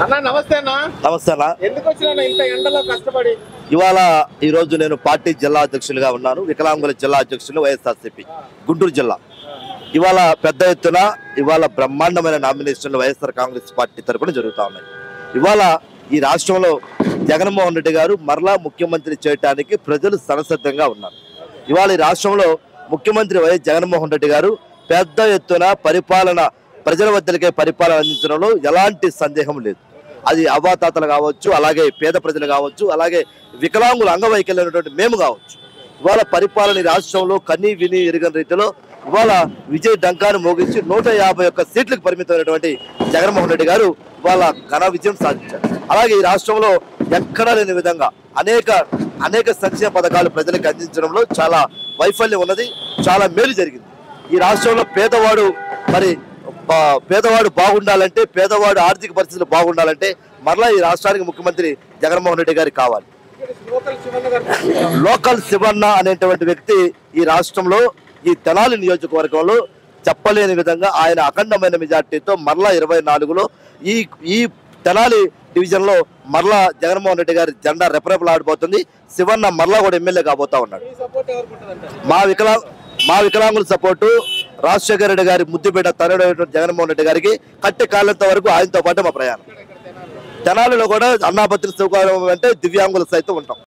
అన్నా నమస్తే అన్న. నమస్తే అన్న. ఎందుకు వచ్చినా ఇంత ఎండలో కష్టపడి? ఈ రోజు నేను పార్టీ జిల్లా అధ్యక్షులుగా ఉన్నాను. వికలాంగుల జిల్లా అధ్యక్షులు వైఎస్ఆర్సీపీ గుంటూరు జిల్లా. ఇవాళ పెద్ద ఎత్తున బ్రహ్మాండమైన నామినేషన్లు వైఎస్ఆర్ కాంగ్రెస్ పార్టీ తరఫున జరుగుతూ ఉన్నాయి. ఇవాళ ఈ రాష్ట్రంలో జగన్మోహన్ రెడ్డి గారు మరలా ముఖ్యమంత్రి చేయడానికి ప్రజలు సనసిద్ధంగా ఉన్నారు. ఇవాళ ఈ రాష్ట్రంలో ముఖ్యమంత్రి వైఎస్ జగన్మోహన్ రెడ్డి గారు పెద్ద ఎత్తున ప్రజల వద్దకే పరిపాలన అందించడంలో ఎలాంటి సందేహం లేదు. అది అవ్వాతాతలు కావచ్చు, అలాగే పేద ప్రజలు కావచ్చు, అలాగే వికలాంగులు అంగవైకల్యమైనటువంటి మేము కావచ్చు. ఇవాళ పరిపాలన ఈ రాష్ట్రంలో కన్నీ విని ఎరుగని రీతిలో ఇవాళ విజయ్ డంకాను మోగించి 151 సీట్లకు పరిమితమైనటువంటి జగన్మోహన్ రెడ్డి గారు ఇవాళ ఘన విజయం సాధించారు. అలాగే ఈ రాష్ట్రంలో ఎక్కడా లేని విధంగా అనేక సంక్షేమ పథకాలు ప్రజలకు అందించడంలో చాలా వైఫల్యం ఉన్నది, చాలా మేలు జరిగింది. ఈ రాష్ట్రంలో పేదవాడు బాగుండాలంటే, పేదవాడు ఆర్థిక పరిస్థితులు బాగుండాలంటే మరలా ఈ రాష్ట్రానికి ముఖ్యమంత్రి జగన్మోహన్ రెడ్డి గారికి కావాలి. లోకల్ శివన్న అనేటువంటి వ్యక్తి ఈ రాష్ట్రంలో ఈ తెనాలి నియోజకవర్గంలో చెప్పలేని విధంగా ఆయన అఖండమైన మెజార్టీతో మరలా 24లో ఈ తెనాలి డివిజన్ లో మరలా జగన్మోహన్ రెడ్డి గారి జెండా రెపరెపలాడిపోతుంది. శివన్న మరలా కూడా ఎమ్మెల్యే కాబోతా ఉన్నాడు. మా వికలాంగుల సపోర్టు రాజశేఖర రెడ్డి గారి ముద్దుబిడ్డ తనయుడు జగన్మోహన్ రెడ్డి గారికి కట్టె కాళ్ళంత వరకు ఆయనతో పాటు మా ప్రయాణం. తెనాలిలో కూడా అన్నాపత్రి సౌకర్యం అంటే దివ్యాంగులు సైతం ఉంటాం.